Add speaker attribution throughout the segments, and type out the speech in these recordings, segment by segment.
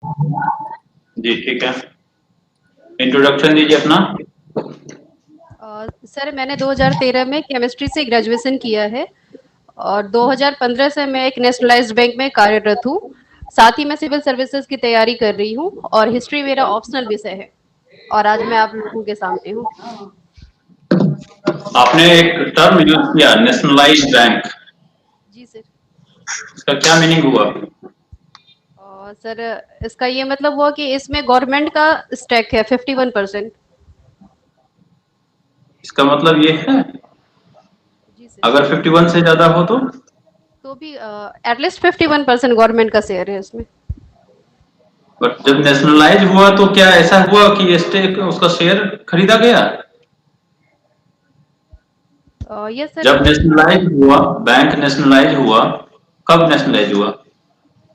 Speaker 1: जी ठीक है, इंट्रोडक्शन दीजिए अपना।
Speaker 2: सर मैंने 2013 में केमिस्ट्री से ग्रेजुएशन किया है और 2015 से मैं एक नेशनलाइज्ड बैंक में कार्यरत हूँ। साथ ही मैं सिविल सर्विसेज की तैयारी कर रही हूँ और हिस्ट्री मेरा ऑप्शनल विषय है और आज मैं आप लोगों के सामने हूँ।
Speaker 1: आपने एक टर्म यूज किया, नेशनलाइज्ड बैंक,
Speaker 2: जी सर।
Speaker 1: इसका क्या मीनिंग हुआ?
Speaker 2: और सर इसका ये मतलब हुआ कि इसमें गवर्नमेंट का स्टेक है 51%।
Speaker 1: इसका मतलब ये है,
Speaker 2: जी सर।
Speaker 1: अगर 51 से ज्यादा हो
Speaker 2: तो भी एटलीस्ट 51% गवर्नमेंट का शेयर है इसमें।
Speaker 1: बट जब नेशनलाइज हुआ तो क्या ऐसा हुआ कि स्टेक उसका शेयर खरीदा गया?
Speaker 2: Yes sir.
Speaker 1: जब नेशनलाइज हुआ, बैंक नेशनलाइज हुआ, कब नेशनलाइज हुआ?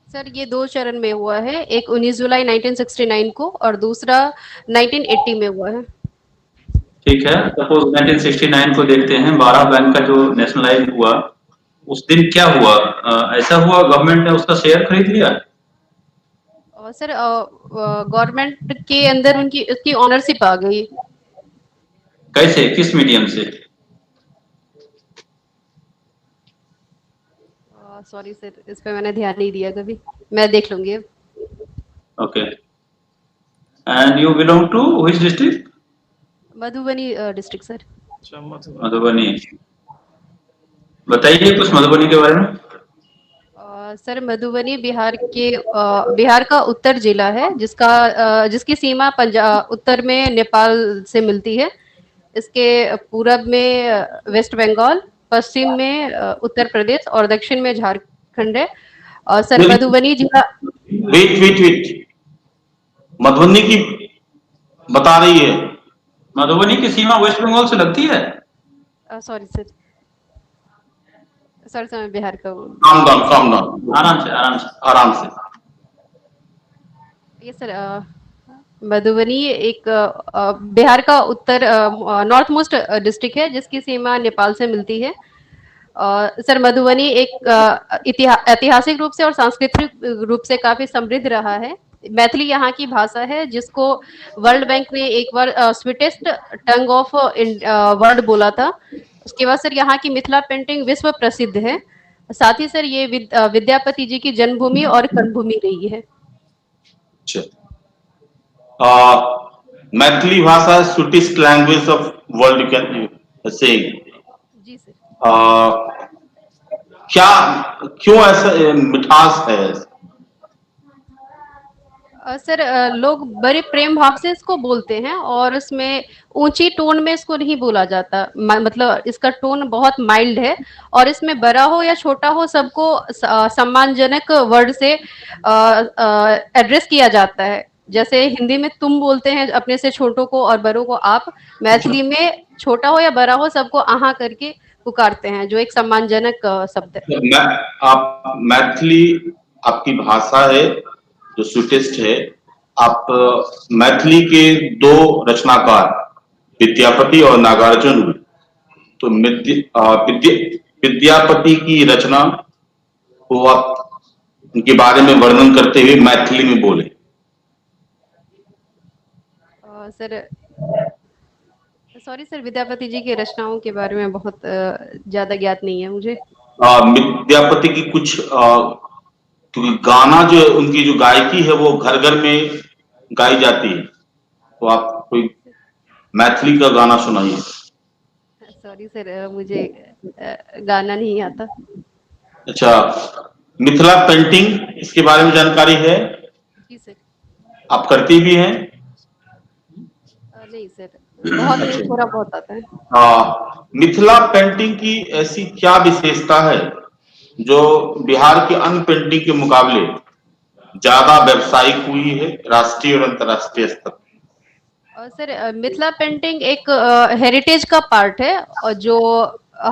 Speaker 2: सर ये 2 चरण में हुआ है, एक 19 जुलाई 1969 को और दूसरा 1980 में हुआ है।
Speaker 1: ठीक है, सपोज 1969 को देखते हैं, 12 बैंक का जो नेशनलाइज हुआ, उस दिन क्या हुआ? ऐसा हुआ गवर्नमेंट ने उसका शेयर खरीद लिया?
Speaker 2: और सर गवर्नमेंट के अंदर उनकी उसकी ओनरशिप आ गई।
Speaker 1: कैसे, किस मीडियम से?
Speaker 2: सॉरी सर इस पे मैंने ध्यान नहीं दिया कभी, मैं देख लूंगी अब।
Speaker 1: Okay, and you belong to which district?
Speaker 2: Madhubani district sir.
Speaker 1: Madhubani. बताइए कुछ मधुबनी के बारे में।
Speaker 2: सर मधुबनी बिहार का उत्तर जिला है जिसकी सीमा उत्तर में नेपाल से मिलती है। इसके पूरब में वेस्ट बंगाल, पश्चिम में उत्तर प्रदेश और दक्षिण में झारखंड है। और सर मधुबनी जिला।
Speaker 3: वेट वेट वेट, मधुबनी की बता रही है।
Speaker 1: मधुबनी की सीमा वेस्ट बंगाल से लगती है?
Speaker 2: सॉरी सर, सर से मैं बिहार का हूँ।
Speaker 3: काम डाउन, काम डाउन,
Speaker 1: आराम से आराम से।
Speaker 3: आराम से।
Speaker 2: ये सर मधुबनी एक बिहार का उत्तर नॉर्थ मोस्ट डिस्ट्रिक्ट है जिसकी सीमा नेपाल से मिलती है। सर मधुबनी एक ऐतिहासिक रूप से और सांस्कृतिक रूप से काफी समृद्ध रहा है। मैथिली यहाँ की भाषा है जिसको वर्ल्ड बैंक ने एक बार स्वीटेस्ट टंग ऑफ वर्ल्ड बोला था। उसके बाद सर यहाँ की मिथिला पेंटिंग विश्व प्रसिद्ध है। साथ ही सर ये विद्यापति जी की जन्मभूमि और कर्मभूमि रही है।
Speaker 3: मैथिली भाषा sweetish language of world can say.
Speaker 2: जी सर।
Speaker 3: क्या, क्यों ऐसा मिठास है?
Speaker 2: सर लोग बड़े प्रेम भाव से इसको बोलते हैं और इसमें ऊंची टोन में इसको नहीं बोला जाता। मतलब इसका टोन बहुत माइल्ड है और इसमें बड़ा हो या छोटा हो सबको सम्मानजनक वर्ड से एड्रेस किया जाता है। जैसे हिंदी में तुम बोलते हैं अपने से छोटों को और बड़ों को आप, मैथिली में छोटा हो या बड़ा हो सबको आहा करके पुकारते हैं जो एक सम्मानजनक शब्द है।
Speaker 3: आप मैथिली आपकी भाषा है जो स्वीटेस्ट है। आप मैथिली के दो रचनाकार विद्यापति और नागार्जुन, तो विद्यापति की रचना को आप उनके बारे में वर्णन करते हुए मैथिली में बोले।
Speaker 2: Sir sorry sir Vidyapati ji की रचनाओं के बारे में बहुत ज्यादा ज्ञात नहीं है मुझे।
Speaker 3: विद्यापति की कुछ क्योंकि गाना जो उनकी जो गायकी है वो घर घर में गाई जाती है, तो आप कोई मैथिली का गाना सुनाइए।
Speaker 2: सॉरी सर मुझे गाना नहीं आता।
Speaker 3: अच्छा, मिथिला पेंटिंग इसके बारे में जानकारी है?
Speaker 2: जी सर।
Speaker 3: आप करती भी हैं?
Speaker 2: नहीं सर, बहुत नहीं, थोड़ा बहुत आता है।
Speaker 3: मिथिला पेंटिंग की ऐसी क्या विशेषता है जो बिहार के अन्य पेंटिंग के मुकाबले ज्यादा व्यावसायिक हुई है राष्ट्रीय और अंतर्राष्ट्रीय स्तर?
Speaker 2: सर मिथिला पेंटिंग एक हेरिटेज का पार्ट है और जो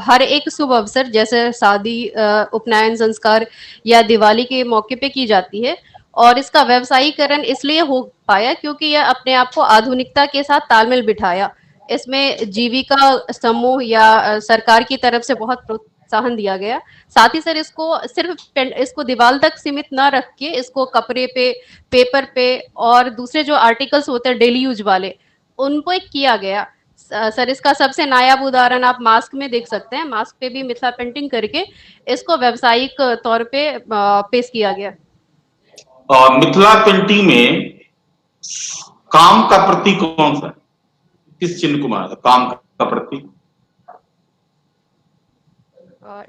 Speaker 2: हर एक शुभ अवसर जैसे शादी, उपनयन संस्कार या दिवाली के मौके पे की जाती है। और इसका व्यवसायीकरण इसलिए हो पाया क्योंकि यह अपने आप को आधुनिकता के साथ तालमेल बिठाया। इसमें जीविका समूह या सरकार की तरफ से बहुत प्रोत्साहन दिया गया। साथ ही सर इसको सिर्फ इसको दीवार तक सीमित न रख के इसको कपड़े पे, पेपर पे और दूसरे जो आर्टिकल्स होते हैं डेली यूज वाले, उन पे किया गया। सर इसका सबसे नायाब उदाहरण आप मास्क में देख सकते हैं। मास्क पे भी मिथिला पेंटिंग करके इसको व्यावसायिक तौर पे पेश किया गया।
Speaker 3: और मिथिला पेंटिंग में काम का प्रतीक कौन सा है? किस चिन्ह को माना था काम का प्रतीक?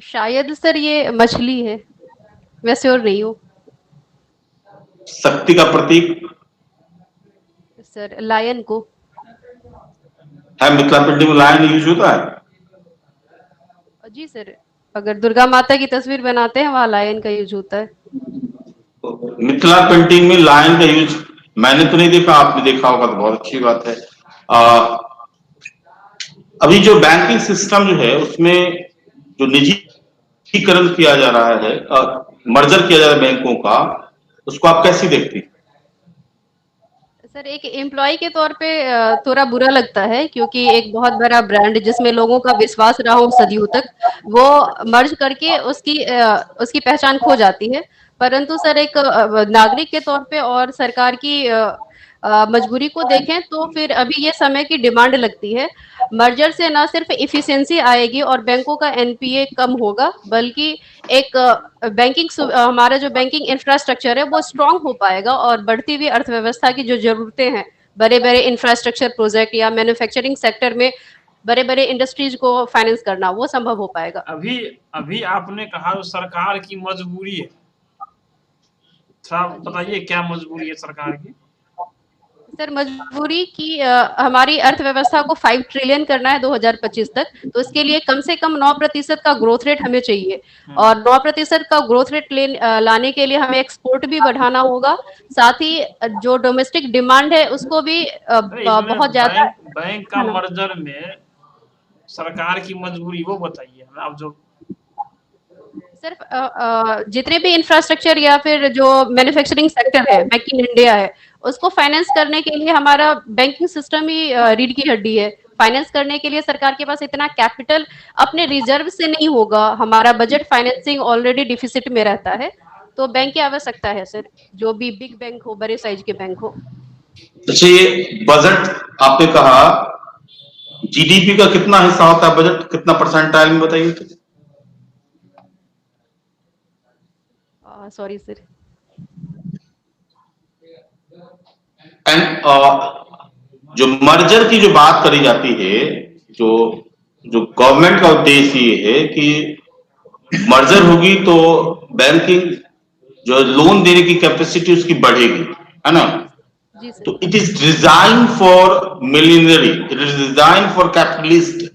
Speaker 2: शायद सर ये मछली है, मैं श्योर नहीं हूँ।
Speaker 3: शक्ति का प्रतीक
Speaker 2: सर लायन को।
Speaker 3: है, मिथिला पेंटिंग में लायन यूज होता है?
Speaker 2: जी सर, अगर दुर्गा माता की तस्वीर बनाते हैं वहां लायन का यूज होता है।
Speaker 3: मिथिला पेंटिंग में लायन का यूज मैंने तो नहीं देखा, आपने देखा होगा तो बहुत अच्छी बात है। अभी जो बैंकिंग सिस्टम जो है उसमें जो निजीकरण किया जा रहा है, मर्जर किया जा रहा है बैंकों का, उसको आप कैसी देखती?
Speaker 2: सर एक एम्प्लॉय के तौर पे थोड़ा बुरा लगता है, क्योंकि एक बहुत बड़ा ब्रांड जिसमें लोगों का विश्वास रहा हो सदियों तक, वो मर्ज करके उसकी पहचान खो जाती है। परंतु सर एक नागरिक के तौर पे और सरकार की मजबूरी को देखें तो फिर अभी ये समय की डिमांड लगती है। मर्जर से ना सिर्फ इफिशियंसी आएगी और बैंकों का एनपीए कम होगा, बल्कि एक हमारा जो बैंकिंग इंफ्रास्ट्रक्चर है वो स्ट्रांग हो पाएगा और बढ़ती हुई अर्थव्यवस्था की जो जरूरतें हैं, बड़े बड़े इंफ्रास्ट्रक्चर प्रोजेक्ट या मैन्युफैक्चरिंग सेक्टर में बड़े बड़े इंडस्ट्रीज को फाइनेंस करना, वो संभव हो पाएगा।
Speaker 4: अभी अभी आपने कहा तो सरकार की मजबूरी है, थोड़ा बताइए क्या मजबूरी है सरकार की?
Speaker 2: सर मजबूरी की हमारी अर्थव्यवस्था को 5 ट्रिलियन करना है 2025 तक, तो इसके लिए कम से कम 9% का ग्रोथ रेट हमें चाहिए और 9% का ग्रोथ रेट लाने के लिए हमें एक्सपोर्ट भी बढ़ाना होगा। साथ ही जो डोमेस्टिक डिमांड है उसको भी बहुत ज्यादा।
Speaker 4: बैंक का मर्जर में सरकार की मजबूरी वो बताइए आप। जो
Speaker 2: सिर्फ जितने भी इंफ्रास्ट्रक्चर या फिर जो मैन्युफैक्चरिंग सेक्टर है, मेक इन इंडिया है, उसको फाइनेंस करने के लिए हमारा बैंकिंग सिस्टम ही रीढ़ की हड्डी है। फाइनेंस करने के लिए सरकार के पास इतना कैपिटल अपने रिजर्व से नहीं होगा। हमारा बजट फाइनेंसिंग ऑलरेडी डिफिसिट में रहता है, तो बैंक की आवश्यकता है सर, जो भी बिग बैंक हो, बड़े साइज के बैंक हो।
Speaker 3: अच्छा, ये बजट आपने कहा जीडीपी का कितना हिस्सा होता है बजट, कितना परसेंटाइल में बताइए तो?
Speaker 2: Sorry sir.
Speaker 3: एंड जो मर्जर की जो बात करी जाती है, जो जो गवर्नमेंट का उद्देश्य ये है कि मर्जर होगी तो बैंकिंग जो लोन देने की कैपेसिटी उसकी बढ़ेगी, है ना?
Speaker 2: जी सर।
Speaker 3: तो it is design for millionaire, it is design for capitalist.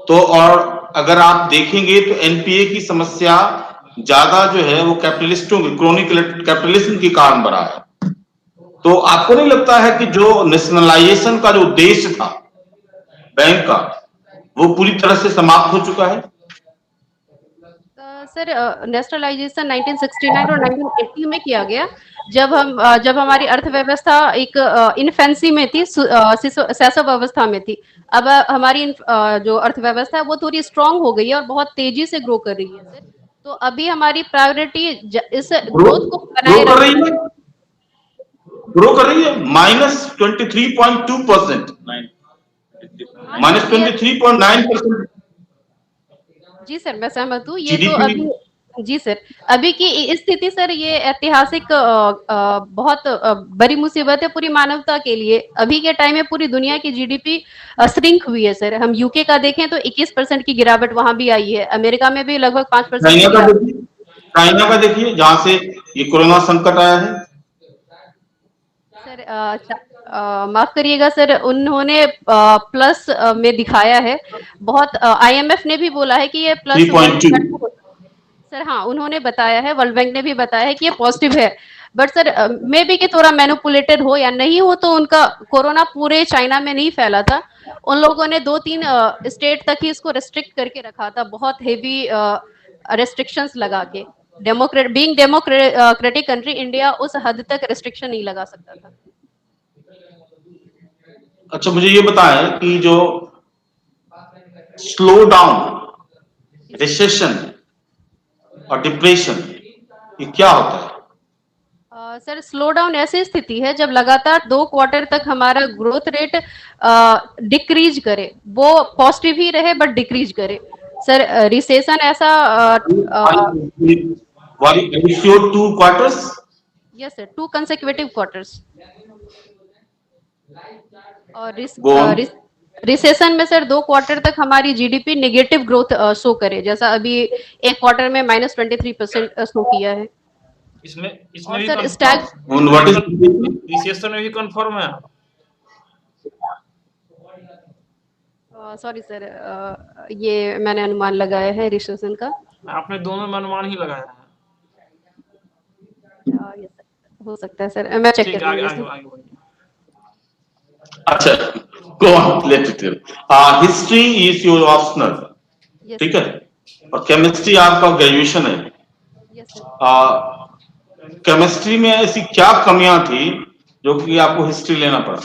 Speaker 3: तो और अगर आप देखेंगे तो एनपीए की समस्या ज्यादा जो है वो कैपिटलिस्टों की, क्रोनिक कैपिटलिज्म के कारण बढ़ा है। तो आपको नहीं लगता है कि जो नेशनलाइजेशन का जो उद्देश्य था बैंक का, वो पूरी तरह से समाप्त हो चुका है?
Speaker 2: सर नेशनलाइजेशन 1969 और 1980 में किया गया, जब हमारी अर्थव्यवस्था एक इन्फेंसी में थी, शैशव अवस्था में थी। अब हमारी जो अर्थव्यवस्था है वो थोड़ी स्ट्रांग हो गई है और बहुत तेजी से ग्रो कर रही है सर। तो अभी हमारी प्रायोरिटी इस ग्रोथ को बनाए रखना।
Speaker 3: ग्रो कर रही है -23.2%, -23.9%।
Speaker 2: जी सर, मैं सहमत हूँ। ये तो अभी जी सर, अभी की स्थिति सर ये ऐतिहासिक बहुत बड़ी मुसीबत है पूरी मानवता के लिए। अभी के टाइम में पूरी दुनिया की जीडीपी श्रिंक हुई है सर। हम यूके का देखें तो 21% की गिरावट वहां भी आई है, अमेरिका में भी लगभग 5%।
Speaker 3: चाइना का देखिए जहां से ये कोरोना संकट आया है
Speaker 2: सर। माफ करिएगा सर, उन्होंने प्लस में दिखाया है बहुत। आईएमएफ ने भी बोला है कि ये प्लस
Speaker 3: 3.2।
Speaker 2: सर हाँ, उन्होंने बताया है, वर्ल्ड बैंक ने भी बताया है कि ये पॉजिटिव है। बट सर मे बी कि थोड़ा मैनिपुलेटेड हो या नहीं हो, तो उनका कोरोना पूरे चाइना में नहीं फैला था। उन लोगों ने 2-3 स्टेट तक ही इसको रेस्ट्रिक्ट करके रखा था, बहुत हेवी रेस्ट्रिक्शंस लगा के। डेमोक्रेटिक कंट्री इंडिया उस हद तक रेस्ट्रिक्शन नहीं लगा सकता था।
Speaker 3: अच्छा, मुझे ये बताएं कि जो स्लो डाउन रिसेशन और डिप्रेशन, ये क्या होता है?
Speaker 2: सर स्लो डाउन ऐसी स्थिति है जब लगातार 2 क्वार्टर तक हमारा ग्रोथ रेट डिक्रीज करे, वो पॉजिटिव ही रहे बट डिक्रीज करे। सर रिसेशन ऐसा
Speaker 3: Why ratio 2 quarters?
Speaker 2: Yes sir 2 consecutive quarters. और
Speaker 3: Go on.
Speaker 2: रिसेशन में सर 2 क्वार्टर तक हमारी जीडीपी नेगेटिव ग्रोथ शो करे, जैसा अभी एक क्वार्टर में -23% शो किया है।
Speaker 4: इसमें
Speaker 2: और
Speaker 4: भी
Speaker 2: sir Stag
Speaker 3: What is
Speaker 4: recession में भी कंफर्म है।
Speaker 2: सॉरी सर, ये मैंने अनुमान लगाया है रिसेशन का।
Speaker 4: आपने दोनों में अनुमान ही लगाया है।
Speaker 2: yes, sir, हो सकता है सर, मैं चेक
Speaker 4: ठीक
Speaker 2: कर
Speaker 4: है, आगे
Speaker 2: लूंगी
Speaker 4: आगे
Speaker 2: सर।
Speaker 4: आगे बढ़िए।
Speaker 3: अच्छा, go on, let it go. History is your optional,
Speaker 2: Yes,
Speaker 3: ठीक है, और केमिस्ट्री आपका ग्रेजुएशन है।
Speaker 2: yes, sir.
Speaker 3: केमिस्ट्री में ऐसी क्या कमियां थी जो कि आपको हिस्ट्री लेना पड़ा?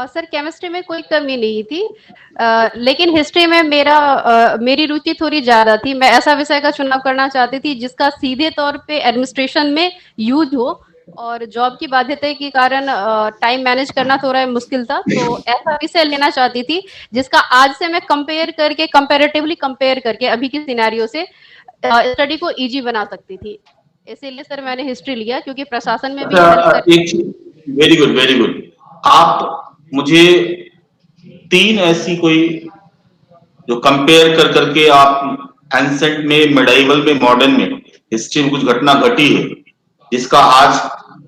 Speaker 2: सर केमिस्ट्री में कोई कमी नहीं थी, लेकिन हिस्ट्री में मेरी रुचि थोड़ी ज्यादा थी। मैं ऐसा विषय का चुनाव करना चाहती थी जिसका सीधे तौर पे एडमिनिस्ट्रेशन में यूज हो, और जॉब की बाध्यता के कारण टाइम मैनेज करना थोड़ा मुश्किल था, तो ऐसा विषय लेना चाहती थी जिसका आज से मैं कंपेरेटिवली कंपेयर करके अभी की सिनेरियो से स्टडी को इजी बना सकती थी। इसीलिए सर मैंने हिस्ट्री लिया, क्योंकि प्रशासन में भी हेल्प कर।
Speaker 3: Very good, very good. आप मुझे 3 ऐसी कोई जो कंपेयर कर करके आप एंसेंट में, मिडाइवल में, मॉडर्न में हिस्ट्री में कुछ घटना घटी है जिसका आज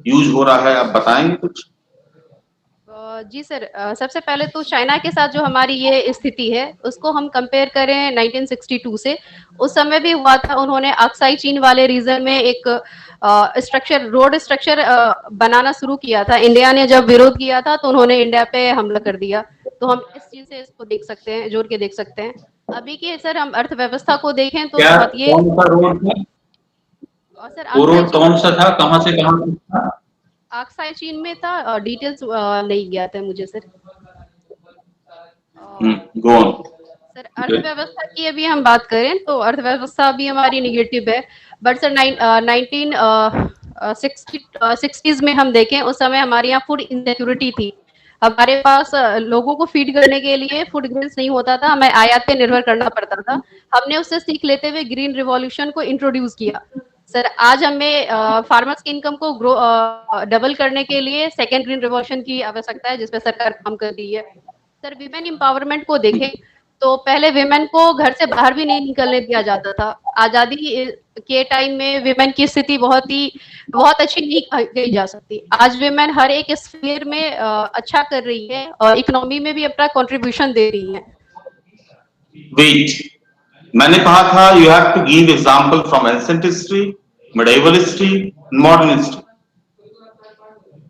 Speaker 3: यूज हो रहा है, आप बताएंगे कुछ?
Speaker 2: जी सर, सबसे पहले तो चाइना के साथ जो हमारी ये स्थिति है उसको हम कंपेयर करें 1962 से। उस समय भी हुआ था, उन्होंने अक्साई चीन वाले रीजन में एक रोड स्ट्रक्चर बनाना शुरू किया था। इंडिया ने जब विरोध किया था तो उन्होंने इंडिया पे हमला कर दिया। तो हम इस चीज से इसको देख सकते हैं, जोड़ के देख सकते हैं। अभी की सर हम अर्थव्यवस्था को देखें तो
Speaker 1: क्या
Speaker 2: बहुत ये,
Speaker 1: कौन सा रोड था?
Speaker 2: और सर
Speaker 1: वो रोड कौन सा था, कहाँ से कहाँ तक था?
Speaker 2: अक्साई चीन में था, डिटेल्स नहीं ज्ञात है मुझे सर।
Speaker 3: Go on.
Speaker 2: सर अर्थव्यवस्था की अभी हम बात करें तो अर्थव्यवस्था अभी हमारी निगेटिव है, बट सर 1960s में हम देखें उस समय हमारे यहाँ फूड इनसिक्योरिटी थी। हमारे पास लोगों को फीड करने के लिए फूड ग्रेन्स नहीं होता था, हमें आयात पे निर्भर करना पड़ता था। हमने उससे सीख लेते हुए ग्रीन रिवॉल्यूशन को इंट्रोड्यूस किया। सर आज हमें फार्मर्स की इनकम को डबल करने के लिए सेकेंड ग्रीन रिवॉल्यूशन की आवश्यकता है, जिसपे सरकार काम कर रही है। सर विमेन एम्पावरमेंट को देखें तो पहले विमेन को घर से बाहर भी नहीं निकलने दिया जाता था। आजादी के टाइम में विमेन की स्थिति बहुत अच्छी नहीं कही जा सकती। आज विमेन हर एक स्फीयर में अच्छा कर रही है और इकोनॉमी में भी अपना कंट्रीब्यूशन दे रही है।
Speaker 3: वेट, मैंने कहा था you have to give example from ancient history, medieval history, modern history.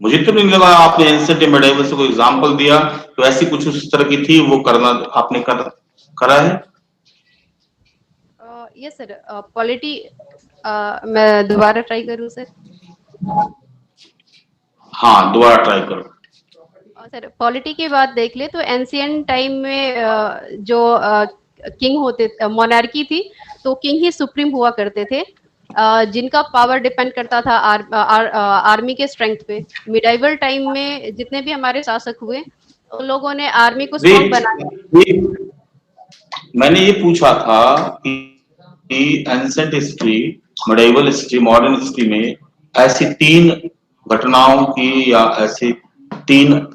Speaker 3: मुझे तो नहीं लगा आपने एंसेंट मिडाइवल से कोई एग्जांपल दिया, तो ऐसी कुछ उस तरह की थी वो करना आपने करा है?
Speaker 2: यस सर, पॉलिटी मैं दोबारा ट्राई करूं सर?
Speaker 3: हाँ, दोबारा ट्राई करो।
Speaker 2: सर पॉलिटी की बात देख ले तो एंशिएंट टाइम में जो किंग होते, मोनार्की थी, तो किंग ही सुप्रीम हुआ करते थे, जिनका पावर डिपेंड करता था आर्मी के स्ट्रेंथ पे। मिडाइवल टाइम में जितने भी हमारे शासक हुए उन लोगों ने आर्मी को स्ट्रॉन्ग बनाया।
Speaker 3: मैंने ये पूछा था कि ancient history, medieval history, modern history में ऐसी 3 घटनाओं की या ऐसे 3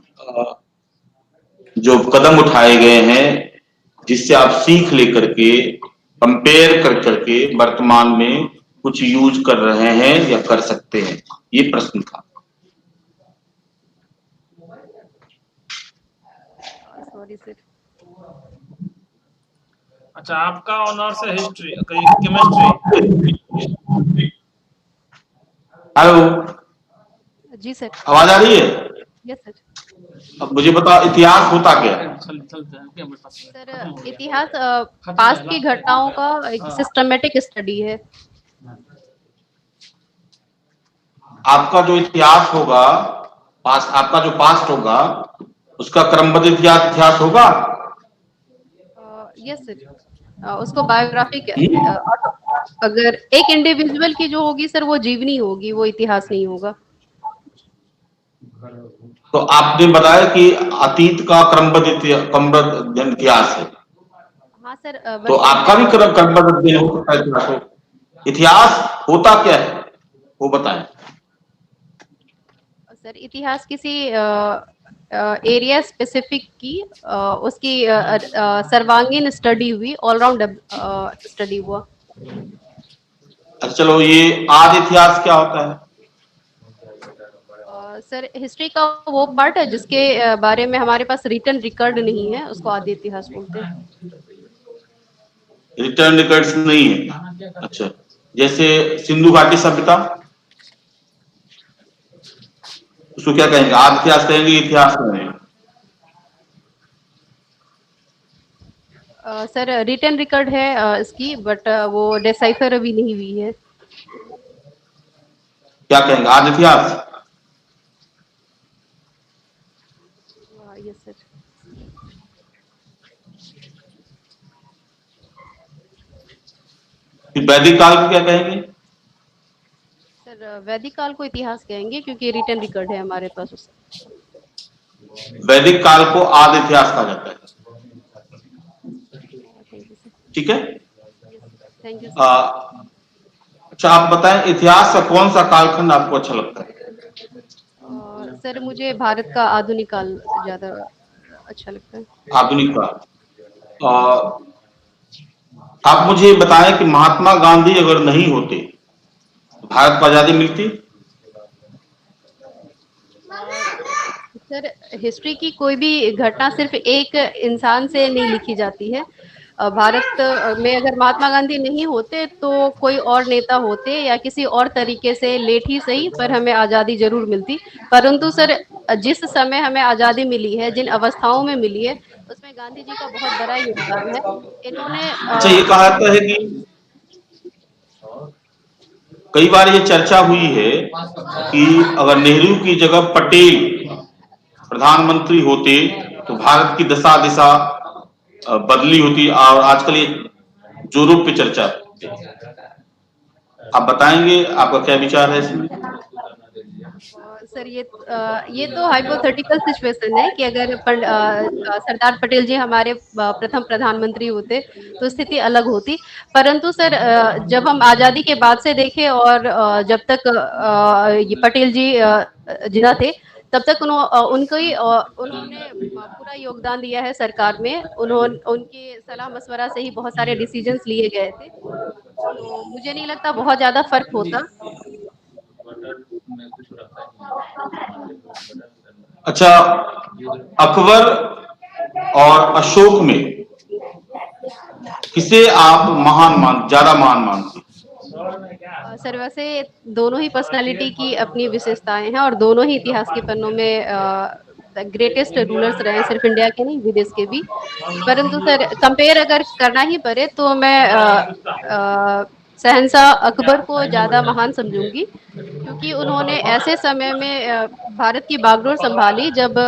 Speaker 3: जो कदम उठाए गए हैं जिससे आप सीख लेकर के, कंपेयर कर करके वर्तमान में कुछ यूज कर रहे हैं या कर सकते हैं, ये प्रश्न था।
Speaker 2: Sorry sir.
Speaker 4: अच्छा, आपका ऑनर्स है हिस्ट्री, केमिस्ट्री?
Speaker 3: हेलो
Speaker 2: जी सर।
Speaker 3: आवाज आ रही है?
Speaker 2: Yes sir.
Speaker 3: अब मुझे बता, इतिहास होता क्या है?
Speaker 2: सर इतिहास पास्ट की घटनाओं का एक सिस्टमेटिक स्टडी है।
Speaker 3: आपका जो इतिहास होगा, आपका जो पास्ट होगा उसका क्रमबद्ध इतिहास होगा?
Speaker 2: Yes sir. उसको बायोग्राफी अगर एक इंडिविजुअल की जो होगी सर वो जीवनी होगी, वो इतिहास नहीं होगा।
Speaker 3: तो आपने बताया कि अतीत का क्रमबद्ध इतिहास है,
Speaker 2: हाँ सर,
Speaker 3: तो आपका भी क्रमबद्ध अध्ययन हो सकता है इतिहास हो। इतिहास होता क्या है वो बताएं।
Speaker 2: सर इतिहास किसी एरिया स्पेसिफिक की उसकी सर्वांगीण स्टडी हुई, ऑलराउंड स्टडी हुआ।
Speaker 3: अच्छा चलो, ये आदि इतिहास क्या होता है?
Speaker 2: सर हिस्ट्री का वो पार्ट है जिसके बारे में हमारे पास रिटन रिकॉर्ड नहीं है, उसको आदि इतिहास बोलते हैं।
Speaker 3: रिटर्न रिकॉर्ड्स नहीं है। अच्छा, जैसे सिंधु घाटी सभ्यता, उसको क्या कहेंगे? आदि इतिहास कहेंगे, इतिहास कहेंगे?
Speaker 2: सर रिटन रिकॉर्ड है इसकी, बट वो डिसाइफर अभी नहीं हुई है।
Speaker 3: क्या कहेंगे? आदि इतिहास?
Speaker 2: Yes sir.
Speaker 3: फिर वैदिक काल को क्या कहेंगे?
Speaker 2: सर वैदिक काल को इतिहास कहेंगे क्योंकि रिटन रिकॉर्ड है हमारे पास उसका।
Speaker 3: वैदिक काल को आदि इतिहास कहा जाता है। ठीक है।
Speaker 2: Thank you.
Speaker 3: अच्छा, आप बताएं इतिहास का कौन सा कालखंड आपको अच्छा लगता है?
Speaker 2: सर मुझे भारत का आधुनिक काल ज्यादा अच्छा लगता है।
Speaker 3: आधुनिक काल। आप मुझे बताएं कि महात्मा गांधी अगर नहीं होते तो भारत को आजादी मिलती?
Speaker 2: सर हिस्ट्री की कोई भी घटना सिर्फ एक इंसान से नहीं लिखी जाती है। भारत में अगर महात्मा गांधी नहीं होते तो कोई और नेता होते या किसी और तरीके से, लेट ही सही पर हमें आज़ादी जरूर मिलती। परंतु सर जिस समय हमें आज़ादी मिली है, जिन अवस्थाओं में मिली है, उसमें गांधी जी का बहुत बड़ा योगदान है। इन्होंने
Speaker 3: अच्छा, ये कहा जाता है कि कई बार ये चर्चा हुई है कि अगर नेहरू की जगह पटेल प्रधानमंत्री होते तो भारत की दशा दिशा बदली होती, और आजकल ये जोरों पे चर्चा है। आप बताएंगे आपका क्या विचार है इसमें?
Speaker 2: सर ये तो हाइपोथेटिकल सिचुएशन है कि अगर सरदार पटेल जी हमारे प्रथम प्रधानमंत्री होते तो स्थिति अलग होती। परंतु सर जब हम आजादी के बाद से देखें और जब तक ये पटेल जी जिंदा थे तब तक उन्होंने पूरा योगदान दिया है सरकार में। उनके सलाह मशवरा से ही बहुत सारे डिसीजंस लिए गए थे, तो मुझे नहीं लगता बहुत ज्यादा फर्क होता।
Speaker 3: अच्छा, अकबर और अशोक में किसे आप ज्यादा महान मानते?
Speaker 2: सर वैसे दोनों ही पर्सनालिटी की अपनी विशेषताएं हैं और दोनों ही इतिहास के पन्नों में ग्रेटेस्ट रूलर्स रहे, सिर्फ इंडिया के नहीं विदेश के भी। परंतु सर कंपेयर अगर करना ही पड़े तो मैं शहंशाह अकबर को ज्यादा महान समझूंगी, क्योंकि उन्होंने ऐसे समय में भारत की बागडोर संभाली जब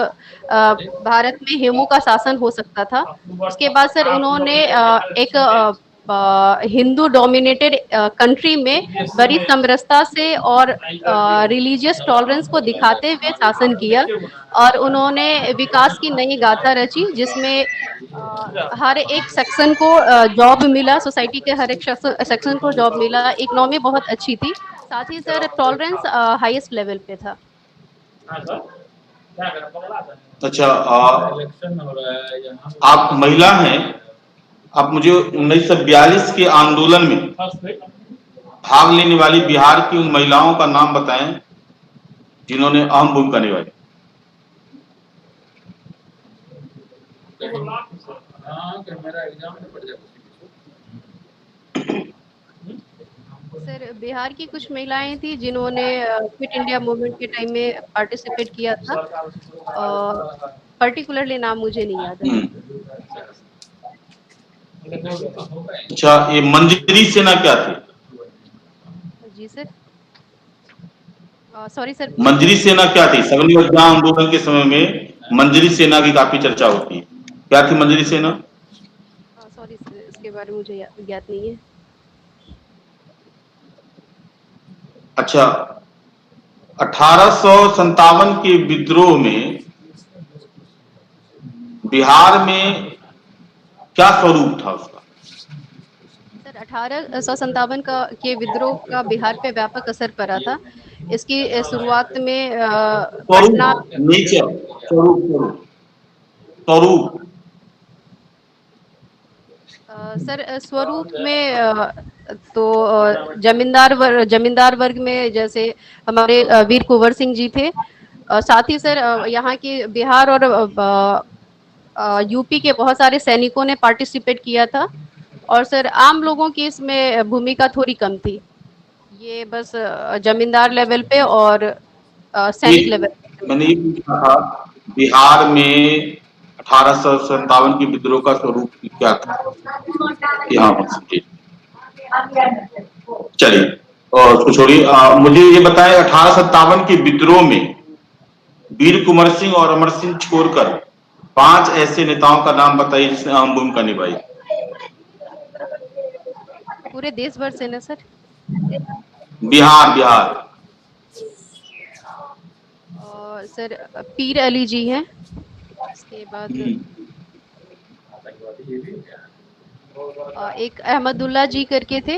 Speaker 2: भारत में हेमू का शासन हो सकता था। उसके बाद सर उन्होंने एक हिंदू डोमिनेटेड कंट्री में बड़ी समरसता से और रिलीजियस टॉलरेंस को दिखाते हुए शासन किया, और उन्होंने विकास की नई गाथा रची जिसमें हर एक सेक्शन को जॉब मिला, सोसाइटी के हर एक सेक्शन को जॉब मिला, इकोनॉमी बहुत अच्छी थी, साथ ही सर टॉलरेंस हाईएस्ट लेवल पे था।
Speaker 3: अच्छा, आप महिला हैं, आप मुझे 1942 के आंदोलन में भाग लेने वाली बिहार की उन महिलाओं का नाम बताएं जिन्होंने अहम भूमिका निभाई।
Speaker 2: सर बिहार की कुछ महिलाएं थी जिन्होंने क्विट इंडिया मूवमेंट के टाइम में पार्टिसिपेट किया था, और पर्टिकुलरली नाम मुझे नहीं याद है।
Speaker 3: अच्छा, ये मंजरी सेना क्या थी?
Speaker 2: जी सर, सॉरी सर।
Speaker 3: मंजरी सेना क्या थी? सगली अभियान आंदोलन के समय में मंजरी सेना की काफी चर्चा होती है, क्या थी मंजरी सेना?
Speaker 2: सॉरी सर, इसके इसके बारे में मुझे ज्ञात नहीं है।
Speaker 3: अच्छा, 1857 के विद्रोह में बिहार में क्या स्वरूप था उसका?
Speaker 2: सर 1857 का के विद्रोह का बिहार पे व्यापक असर पड़ा था। इसकी शुरुआत में पटना
Speaker 3: स्वरूप, नेचर, स्वरूप, स्वरूप, स्वरूप।
Speaker 2: सर स्वरूप में तो जमींदार वर्ग में जैसे हमारे वीर कुंवर सिंह जी थे। साथ ही सर यहाँ के बिहार और यूपी के बहुत सारे सैनिकों ने पार्टिसिपेट किया था। और सर आम लोगों की इसमें भूमिका थोड़ी कम थी। ये बस जमींदार लेवल पे और सैनिक लेवल पे।
Speaker 3: मैंने ये पूछा था, बिहार में 1857 के विद्रोह का स्वरूप क्या था? यहाँ पर समझिए। चलिए, और उसको छोड़िए, मुझे ये बताएं, 1857 के विद्रोह में वीर कुंवर सिंह और अमर सिंह छोड़कर 5 ऐसे नेताओं का नाम बताइए जिसने अहम भूमिका निभाई।
Speaker 2: पूरे देश भर से ना सर?
Speaker 3: बिहार, बिहार।
Speaker 2: और सर पीर अली जी हैं। इसके बाद एक अहमदुल्ला जी करके थे।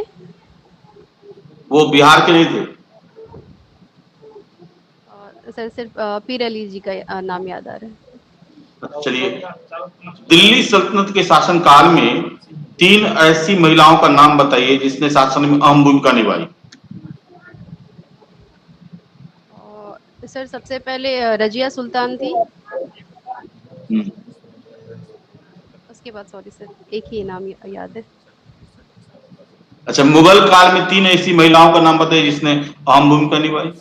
Speaker 3: वो बिहार के नहीं थे?
Speaker 2: सर सिर्फ पीर अली जी का नाम याद आ रहा है।
Speaker 3: चलिए, दिल्ली सल्तनत के शासनकाल में 3 ऐसी महिलाओं का नाम बताइए जिसने शासन में अहम भूमिका निभाई।
Speaker 2: सर सबसे पहले रजिया सुल्तान थी। उसके बाद सॉरी सर एक ही नाम याद है।
Speaker 3: अच्छा, मुगल काल में 3 ऐसी महिलाओं का नाम बताइए जिसने अहम भूमिका निभाई।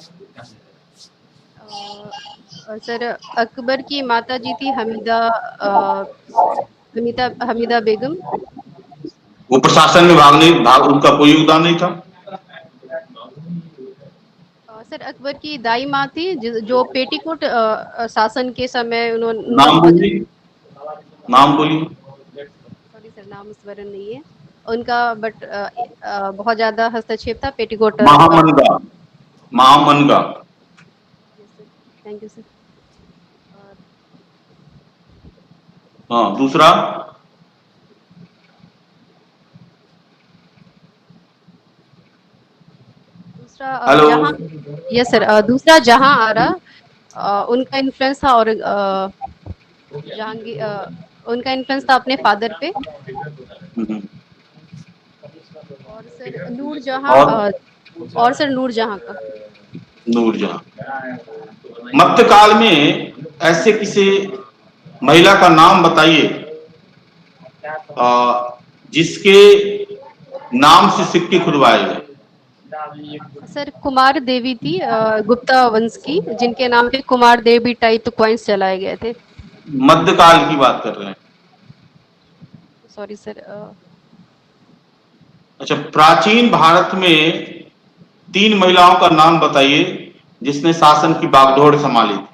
Speaker 2: सर अकबर की माता जी थी हमीदा बेगम।
Speaker 3: वो प्रशासन में उनका कोई योगदान नहीं था।
Speaker 2: सर अकबर की दाई माँ थी जो पेटीकोट शासन के समय
Speaker 3: नाम बोलिए, नाम बोलिए।
Speaker 2: सॉरी सर नाम स्मरण नहीं है उनका, बट बहुत ज्यादा हस्तक्षेप था पेटीकोट।
Speaker 3: महामनगा, महामनगा।
Speaker 2: Thank you sir.
Speaker 3: हाँ, दूसरा। हेलो।
Speaker 2: जहां, यस सर, दूसरा जहां आरा, उनका इन्फ्लुएंस था। और जहांगीर, उनका इन्फ्लुएंस था अपने फादर पे। और सर नूरजहां का।
Speaker 3: नूरजहां। मध्यकाल में ऐसे किसी महिला का नाम बताइए जिसके नाम से सिक्के खुदवाए गए।
Speaker 2: सर कुमार देवी थी गुप्ता वंश की, जिनके नाम पे कुमार देवी टाइप कॉइन्स चलाए गए थे।
Speaker 3: मध्यकाल की बात कर रहे हैं।
Speaker 2: Sorry sir.
Speaker 3: अच्छा, प्राचीन भारत में 3 महिलाओं का नाम बताइए जिसने शासन की बागडोर संभाली थी।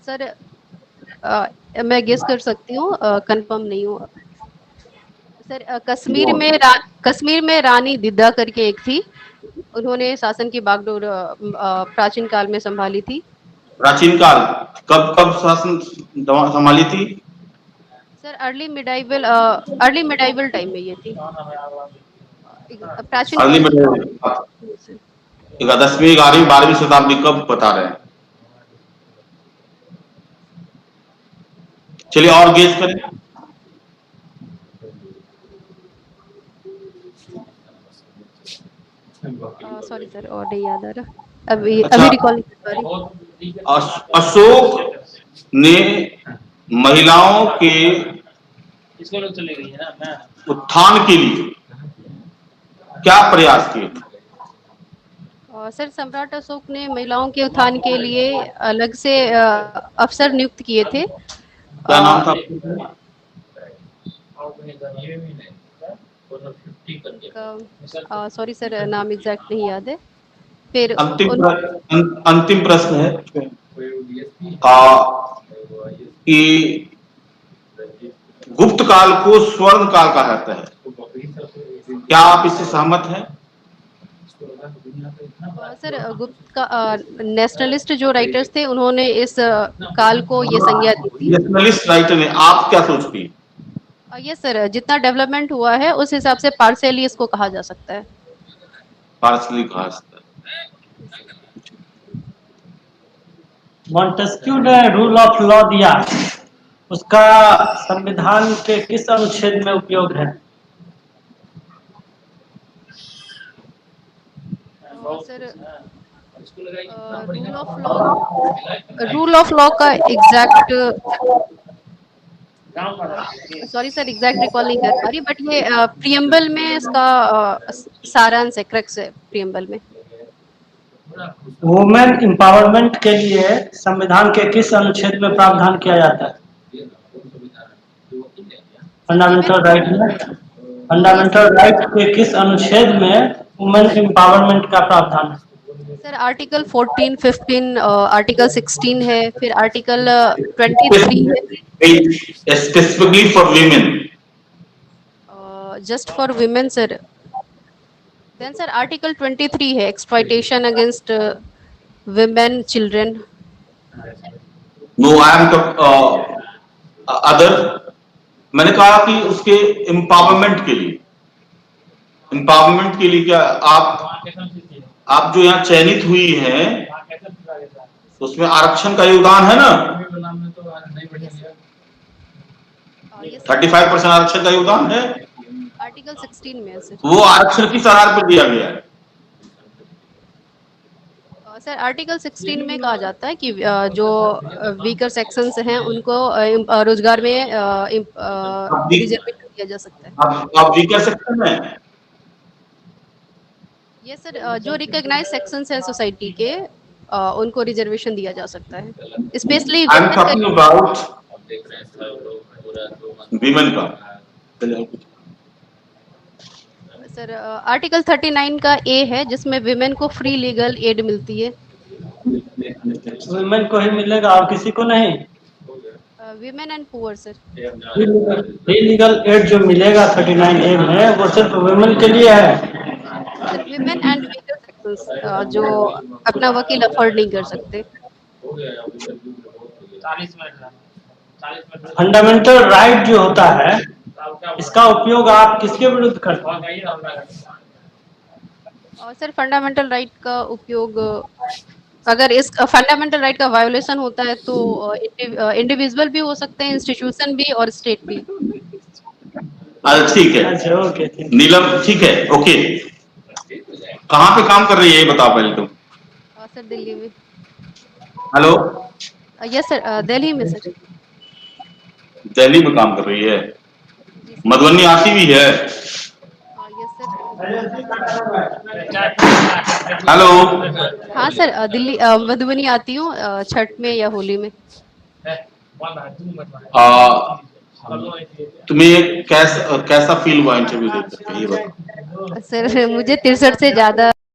Speaker 2: सर मैं गेस कर सकती हूँ, कंफर्म नहीं हूँ सर। कश्मीर में रानी दिद्दा करके एक थी, उन्होंने शासन की बागडोर प्राचीन काल में संभाली थी।
Speaker 3: प्राचीन काल कब कब शासन संभाली थी?
Speaker 2: सर अर्ली मिडाइवल टाइम में ये थी। प्राचीन
Speaker 3: अर्ली
Speaker 2: काल
Speaker 3: मिडिवल, 10वीं 11वीं 12वीं शताब्दी कब बता रहे हैं? चलिए और गेस करें।
Speaker 2: सॉरी सर और नहीं याद आ रहा अभी रिकॉल कर पा रही।
Speaker 3: अशोक ने महिलाओं के उत्थान के लिए क्या प्रयास किए थे?
Speaker 2: सर सम्राट अशोक ने महिलाओं के उत्थान के लिए अलग से अफसर नियुक्त किए थे।
Speaker 3: क्या नाम था?
Speaker 2: सॉरी सर नाम एग्जैक्ट नहीं याद है। फिर
Speaker 3: अंतिम प्रश्न है कि गुप्त काल को स्वर्ण काल कहा जाता है, क्या आप इससे सहमत हैं?
Speaker 2: सर गुप्त का नेशनलिस्ट जो राइटर्स थे उन्होंने इस काल को ये संज्ञा दी थी।
Speaker 3: नेशनलिस्ट राइटर ने, आप क्या सोचती हैं?
Speaker 2: यस सर, जितना डेवलपमेंट हुआ है उस हिसाब से पार्शियली इसको कहा जा सकता है।
Speaker 3: पार्सली कहा जाता है।
Speaker 5: मॉन्टेस्क्यू ने रूल ऑफ लॉ दिया, उसका संविधान के किस अनुच्छेद में उपयोग है?
Speaker 2: सर रूल ऑफ लॉ का exact, sorry sir exact recall नहीं कर पा रही, बट ये प्रियम्बल में इसका सारांश है, क्रक्स है प्रियम्बल में।
Speaker 5: वुमेन एम्पावरमेंट के लिए संविधान के किस अनुच्छेद में प्रावधान किया जाता है? फंडामेंटल राइट में, फंडामेंटल राइट के किस अनुच्छेद में वुमेन एम्पावरमेंट का प्रावधान है?
Speaker 2: सर आर्टिकल 14, 15, आर्टिकल 16 है, फिर आर्टिकल 23 है।
Speaker 3: Specifically for women,
Speaker 2: just for women sir. Then sir article 23 है, exploitation against women children.
Speaker 3: No I am other, मैंने कहा कि उसके एम्पावरमेंट के लिए, एम्पावरमेंट के लिए क्या आप जो यहाँ चयनित हुई हैं उसमें आरक्षण का योगदान है ना? 35% आरक्षण का योगदान है।
Speaker 2: आर्टिकल 16 में है सर।
Speaker 3: वो आरक्षण किस आधार पर दिया गया है?
Speaker 2: सर आर्टिकल 16 में कहा जाता है कि जो वीकर सेक्शंस हैं उनको रोजगार में रिजर्वेशन दिया जा सकता है।
Speaker 3: आप वीकर सेक्शन में,
Speaker 2: ये सर जो रिकॉग्नाइज सेक्शंस हैं सोसाइटी के उनको रिजर्वेशन दिया जा सकता है, specially
Speaker 3: I am talking about women का।
Speaker 2: सर आर्टिकल 39 का ए है जिसमें विमेन को फ्री लीगल एड मिलती है।
Speaker 5: वुमेन को ही मिलेगा और किसी को नहीं?
Speaker 2: Women and poor sir.
Speaker 5: Free legal aid जो मिलेगा 39A में वो सिर्फ वुमेन के लिए है?
Speaker 2: विमेन एंड वीकर सेक्शंस जो अपना वकील अफोर्ड नहीं कर सकते।
Speaker 5: फंडामेंटल राइट जो होता है इसका उपयोग आप किसके विरुद्ध करते हैं?
Speaker 2: और सर फंडामेंटल राइट का उपयोग अगर इस फंडामेंटल राइट का वायोलेशन होता है तो इंडिविजुअल भी हो सकते हैं, इंस्टीट्यूशन भी और स्टेट भी।
Speaker 3: अच्छा ठीक है।
Speaker 5: अच्छा ओके,
Speaker 3: नीलम ठीक है, ओके। कहाँ पे काम कर रही है ये बताओ पहले तुम।
Speaker 2: सर दिल्ली में।
Speaker 3: हेलो,
Speaker 2: यस सर दिल्ली में सर।
Speaker 3: दिल्ली में काम कर रही है, मधुबनी आती भी है?
Speaker 2: Yes sir.
Speaker 3: हेलो,
Speaker 2: हाँ सर दिल्ली मधुबनी आती हूँ छठ में या होली में।
Speaker 3: तुम्हें कैसा फील हुआ इंटरव्यू देकर? ये बताओ।
Speaker 2: सर मुझे 63 से ज्यादा